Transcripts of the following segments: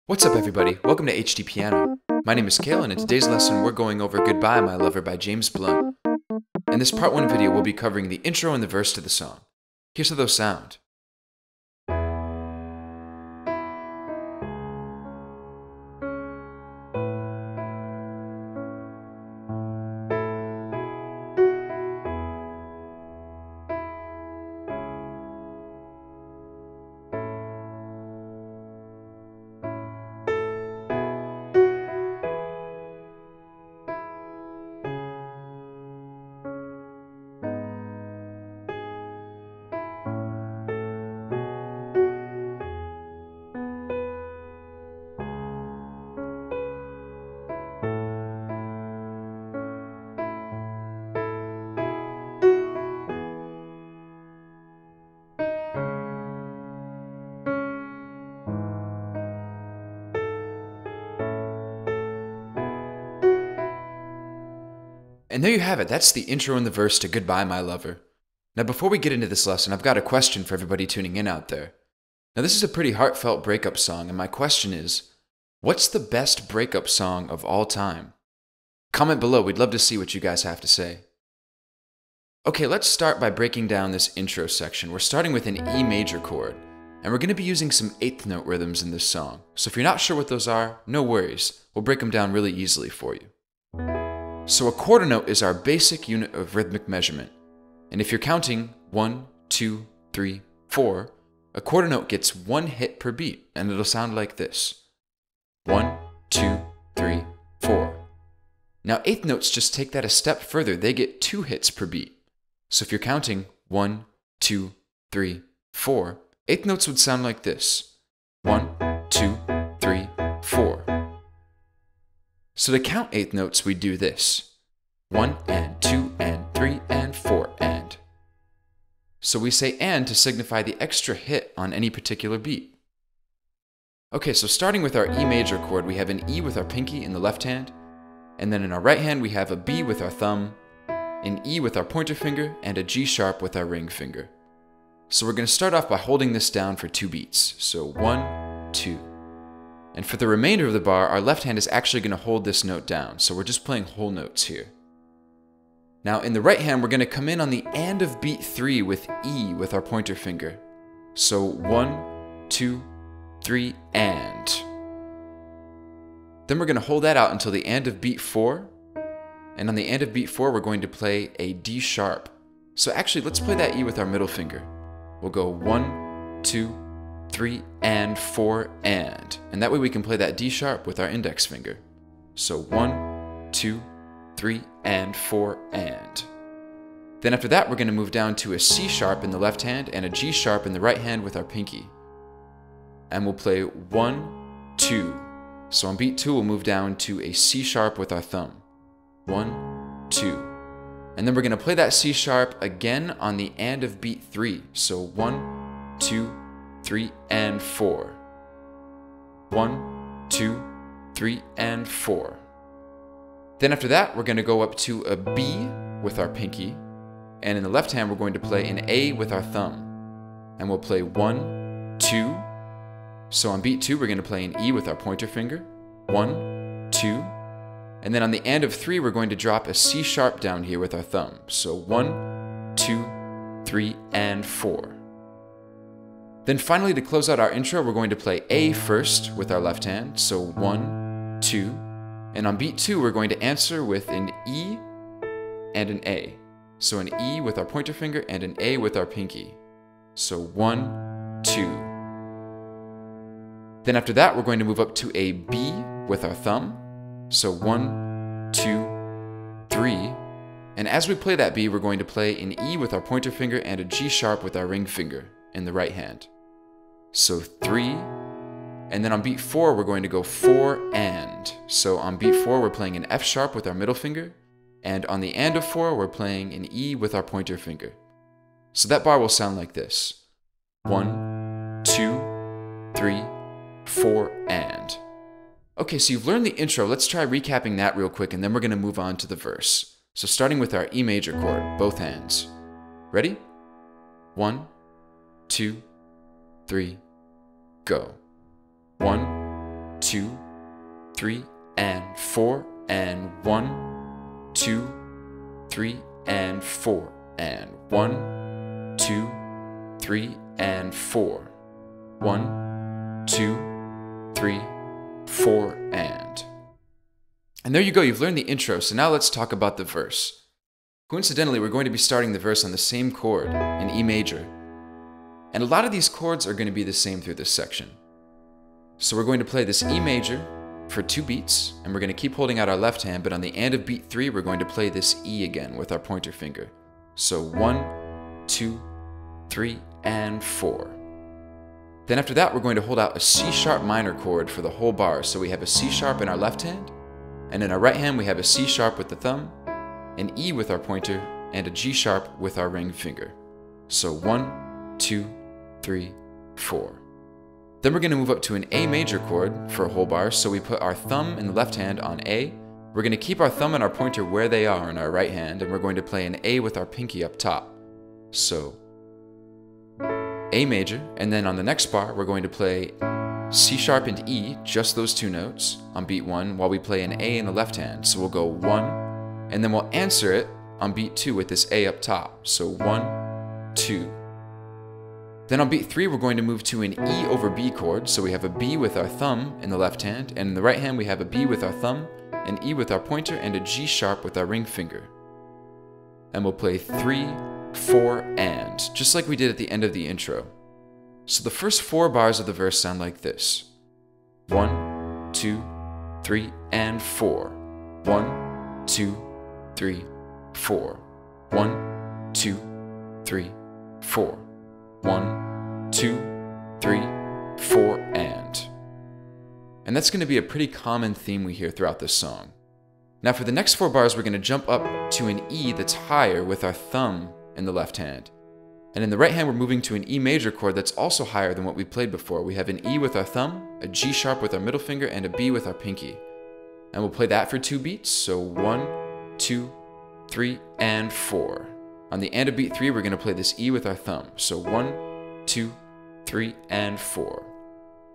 What's up everybody, welcome to HD Piano. My name is Kale and in today's lesson we're going over Goodbye My Lover by James Blunt. In this part 1 video we'll be covering the intro and the verse to the song. Here's how those sound. And there you have it, that's the intro and the verse to Goodbye My Lover. Now before we get into this lesson, I've got a question for everybody tuning in out there. Now this is a pretty heartfelt breakup song, and my question is, what's the best breakup song of all time? Comment below, we'd love to see what you guys have to say. Okay, let's start by breaking down this intro section. We're starting with an E major chord, and we're going to be using some 8th note rhythms in this song. So if you're not sure what those are, no worries, we'll break them down really easily for you. So a quarter note is our basic unit of rhythmic measurement. And if you're counting 1, 2, 3, 4, a quarter note gets 1 hit per beat, and it'll sound like this. 1, 2, 3, 4. Now 8th notes just take that a step further, they get 2 hits per beat. So if you're counting 1, 2, 3, 4, 8th notes would sound like this. 1, 2, 3, 4. So to count 8th notes, we do this. 1 and 2 and 3 and 4 and. So we say and to signify the extra hit on any particular beat. Okay, so starting with our E major chord, we have an E with our pinky in the left hand, and then in our right hand we have a B with our thumb, an E with our pointer finger, and a G sharp with our ring finger. So we're going to start off by holding this down for 2 beats. So 1, 2. And for the remainder of the bar, our left hand is actually going to hold this note down, so we're just playing whole notes here. Now in the right hand, we're going to come in on the and of beat 3 with E with our pointer finger. So 1, 2, 3, and. Then we're going to hold that out until the and of beat 4, and on the and of beat 4, we're going to play a D sharp. So actually, let's play that E with our middle finger. We'll go 1, 2, 3 and 4 and that way we can play that D sharp with our index finger. So 1, 2, 3 and 4 and. Then after that we're going to move down to a C sharp in the left hand and a G sharp in the right hand with our pinky. And we'll play 1, 2. So on beat 2 we'll move down to a C sharp with our thumb. 1, 2. And then we're going to play that C sharp again on the and of beat 3. So 1, 2, 3 and 4. 1, 2, 3 and 4. Then after that, we're going to go up to a B with our pinky, and in the left hand, we're going to play an A with our thumb. And we'll play 1, 2. So on beat 2, we're going to play an E with our pointer finger. 1, 2. And then on the and of 3, we're going to drop a C sharp down here with our thumb. So 1, 2, 3 and 4. Then finally, to close out our intro, we're going to play A first with our left hand, so 1, 2, and on beat 2, we're going to answer with an E and an A. So an E with our pointer finger and an A with our pinky. So 1, 2. Then after that, we're going to move up to a B with our thumb, so 1, 2, 3, and as we play that B, we're going to play an E with our pointer finger and a G sharp with our ring finger in the right hand. So 3, and then on beat 4, we're going to go 4 and. So on beat 4, we're playing an F sharp with our middle finger, and on the and of 4, we're playing an E with our pointer finger. So that bar will sound like this. 1, 2, 3, 4, and. Okay, so you've learned the intro. Let's try recapping that real quick, and then we're going to move on to the verse. So starting with our E major chord, both hands. Ready? 1, 2, 3, go. 1, 2, 3, and 4, and 1, 2, 3, and 4, and 1, 2, 3, and 4, 1, 2, 3, 4, and. And there you go, you've learned the intro, so now let's talk about the verse. Coincidentally, we're going to be starting the verse on the same chord, in E major. And a lot of these chords are going to be the same through this section. So we're going to play this E major for 2 beats, and we're going to keep holding out our left hand, but on the end of beat 3, we're going to play this E again with our pointer finger. So 1, 2, 3, and 4. Then after that, we're going to hold out a C sharp minor chord for the whole bar. So we have a C sharp in our left hand, and in our right hand, we have a C sharp with the thumb, an E with our pointer, and a G sharp with our ring finger. So 1, 2, 3, 4. Then we're going to move up to an A major chord for a whole bar, so we put our thumb in the left hand on A. We're going to keep our thumb and our pointer where they are in our right hand, and we're going to play an A with our pinky up top. So A major, and then on the next bar, we're going to play C sharp and E, just those 2 notes, on beat 1, while we play an A in the left hand. So we'll go 1, and then we'll answer it on beat 2 with this A up top. So 1, 2. Then on beat 3, we're going to move to an E over B chord. So we have a B with our thumb in the left hand, and in the right hand we have a B with our thumb, an E with our pointer, and a G sharp with our ring finger. And we'll play 3, 4, and, just like we did at the end of the intro. So the first 4 bars of the verse sound like this. 1, 2, 3, and 4. 1, 2, 3, 4. 1, 2, 3, 4. 1, 2, 3, 4, and. And that's going to be a pretty common theme we hear throughout this song. Now for the next 4 bars, we're going to jump up to an E that's higher with our thumb in the left hand. And in the right hand, we're moving to an E major chord that's also higher than what we played before. We have an E with our thumb, a G sharp with our middle finger, and a B with our pinky. And we'll play that for 2 beats, so 1, 2, 3, and 4. On the end of beat 3, we're going to play this E with our thumb. So 1, 2, 3, and 4.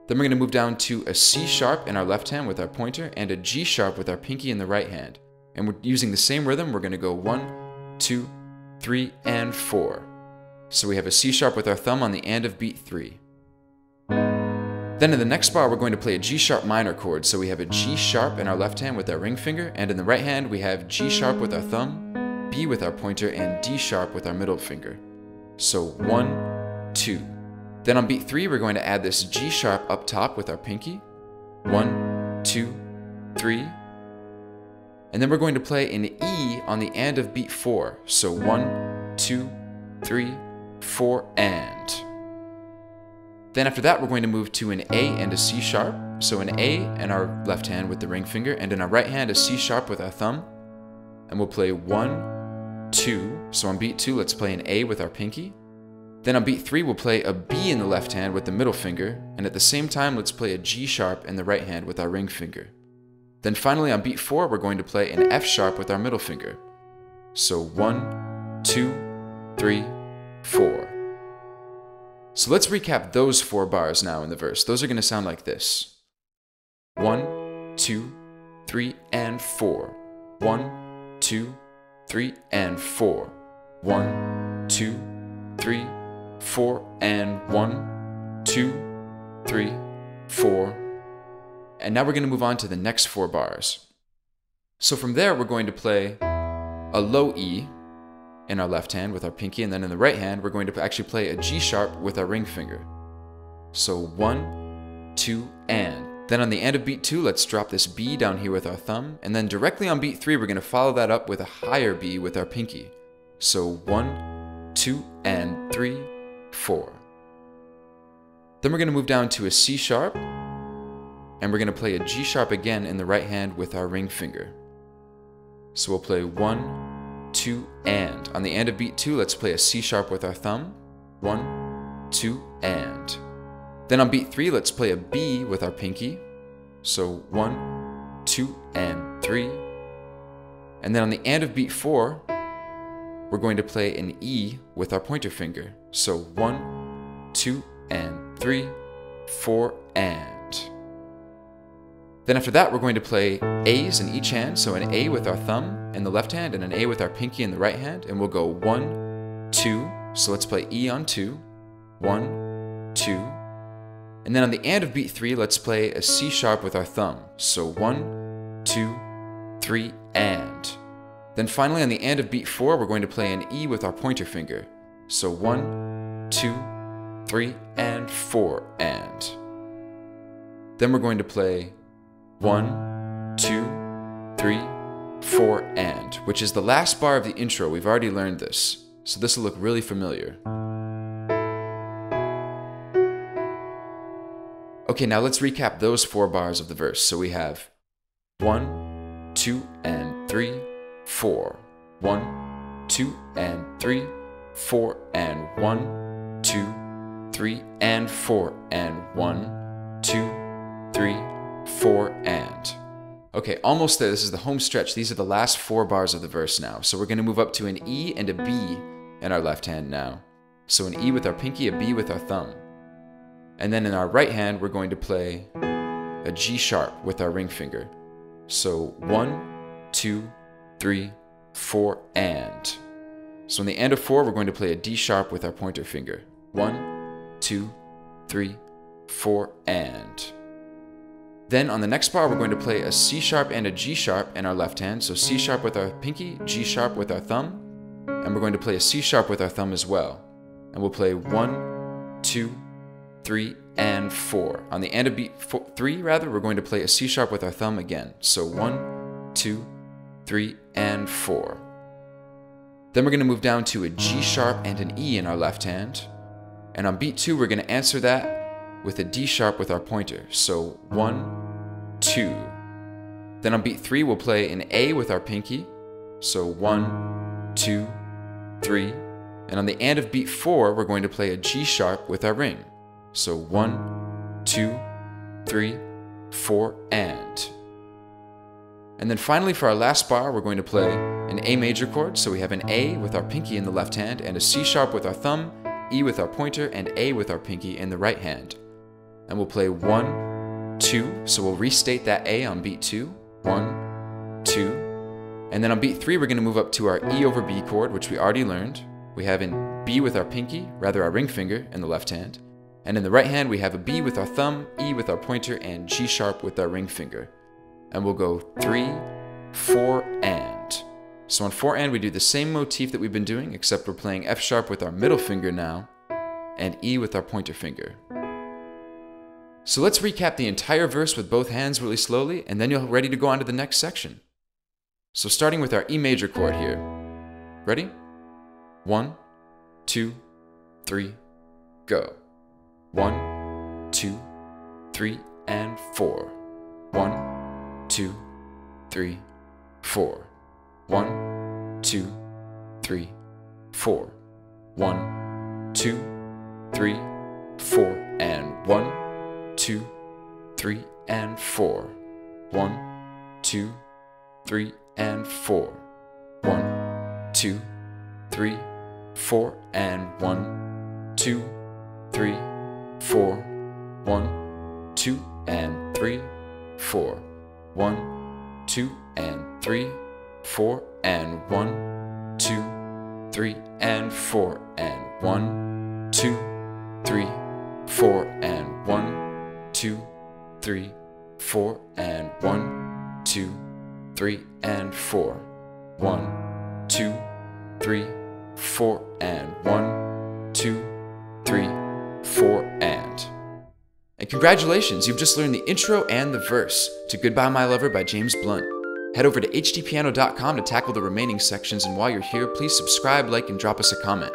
Then we're going to move down to a C sharp in our left hand with our pointer and a G sharp with our pinky in the right hand. And we're using the same rhythm. We're going to go 1, 2, 3, and 4. So we have a C sharp with our thumb on the end of beat 3. Then in the next bar, we're going to play a G sharp minor chord. So we have a G sharp in our left hand with our ring finger, and in the right hand, we have G sharp with our thumb, B with our pointer, and D sharp with our middle finger. So 1, 2. Then on beat 3, we're going to add this G sharp up top with our pinky. 1, 2, 3. And then we're going to play an E on the end of beat 4. So 1, 2, 3, 4, and. Then after that, we're going to move to an A and a C sharp. So an A in our left hand with the ring finger, and in our right hand, a C sharp with our thumb. And we'll play 1, 2. So on beat 2, let's play an A with our pinky. Then on beat 3, we'll play a B in the left hand with the middle finger, and at the same time, let's play a G sharp in the right hand with our ring finger. Then finally on beat 4, we're going to play an F sharp with our middle finger. So 1, 2, 3, 4. So let's recap those 4 bars now in the verse. Those are going to sound like this. 1, 2, 3, and 4. 1, 2, 3, and 4. 1, 2, 3, 4, and 1, 2, 3, 4. And now we're going to move on to the next 4 bars. So from there, we're going to play a low E in our left hand with our pinky, and then in the right hand, we're going to actually play a G sharp with our ring finger. So 1, 2, and. Then on the end of beat 2, let's drop this B down here with our thumb, and then directly on beat 3, we're going to follow that up with a higher B with our pinky. So 1, 2, and 3, 4. Then we're going to move down to a C sharp, and we're going to play a G sharp again in the right hand with our ring finger. So we'll play 1, 2, and. On the end of beat 2, let's play a C sharp with our thumb. 1, 2, and. Then on beat 3, let's play a B with our pinky. So 1, 2, and 3. And then on the end of beat 4, we're going to play an E with our pointer finger. So 1, 2, and 3, 4, and. Then after that, we're going to play A's in each hand, so an A with our thumb in the left hand and an A with our pinky in the right hand, and we'll go 1, 2, so let's play E on 2, 1, 2, and then on the and of beat 3, let's play a C sharp with our thumb, so 1, 2, 3, and. Then finally on the and of beat 4, we're going to play an E with our pointer finger, so 1, 2, 3, and 4, and. Then we're going to play 1, 2, 3, 4, and, which is the last bar of the intro. We've already learned this, so this will look really familiar. Okay, now let's recap those 4 bars of the verse. So we have 1, 2, and 3, 4. 1, 2, and 3, 4, and 1, 2, 3, and 4, and 1, 2, 3, 4, and. Okay, almost there. This is the home stretch. These are the last 4 bars of the verse now. So we're going to move up to an E and a B in our left hand now. So an E with our pinky, a B with our thumb. And then in our right hand, we're going to play a G sharp with our ring finger. So 1, 2, 3, 4, and. So in the and of 4, we're going to play a D sharp with our pointer finger. 1, 2, 3, 4, and. Then on the next bar, we're going to play a C sharp and a G sharp in our left hand. So C sharp with our pinky, G sharp with our thumb, and we're going to play a C sharp with our thumb as well. And we'll play 1, 2, 3, and 4. On the and of beat 3, we're going to play a C sharp with our thumb again. So 1, 2, 3, and 4. Then we're going to move down to a G sharp and an E in our left hand. And on beat 2, we're going to answer that with a D sharp with our pointer. So 1, 2. Then on beat 3, we'll play an A with our pinky. So 1, 2, 3. And on the and of beat 4, we're going to play a G sharp with our ring. So 1, 2, 3, 4, and. And then finally for our last bar, we're going to play an A major chord. So we have an A with our pinky in the left hand and a C sharp with our thumb, E with our pointer, and A with our pinky in the right hand. And we'll play 1, 2, so we'll restate that A on beat 2, 1, 2, and then on beat 3 we're going to move up to our E over B chord, which we already learned. We have an B with our pinky, rather our ring finger, in the left hand, and in the right hand we have a B with our thumb, E with our pointer, and G sharp with our ring finger. And we'll go 3, 4, and. So on 4 and we do the same motif that we've been doing, except we're playing F sharp with our middle finger now, and E with our pointer finger. So let's recap the entire verse with both hands really slowly, and then you're ready to go on to the next section. So starting with our E major chord here. Ready? 1, 2, 3, go. 1, 2, 3, and 4. 1, 2, 3, 4. 1, 2, 3, 4. 1, 2, 3, 4, and 1, 2, 3, and 4. 1, 2, 3, and 4. 1, 2, 3, 4, and 1, 2, 3, 4. 1, 2, and 3, 4. 1, 2, and 3, 4, and 1, 2, 3, and 4, and 1, 2, 3, 4, and 1, 2, 3, 4, and 1, 2, 3, and 4. 1, 2, 3, 4, and 1, 2, 3, 4, and. And congratulations, you've just learned the intro and the verse to Goodbye My Lover by James Blunt. Head over to hdpiano.com to tackle the remaining sections, and while you're here, please subscribe, like, and drop us a comment.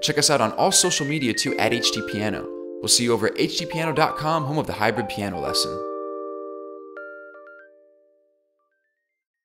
Check us out on all social media too at hdpiano. We'll see you over at hdpiano.com, home of the hybrid piano lesson.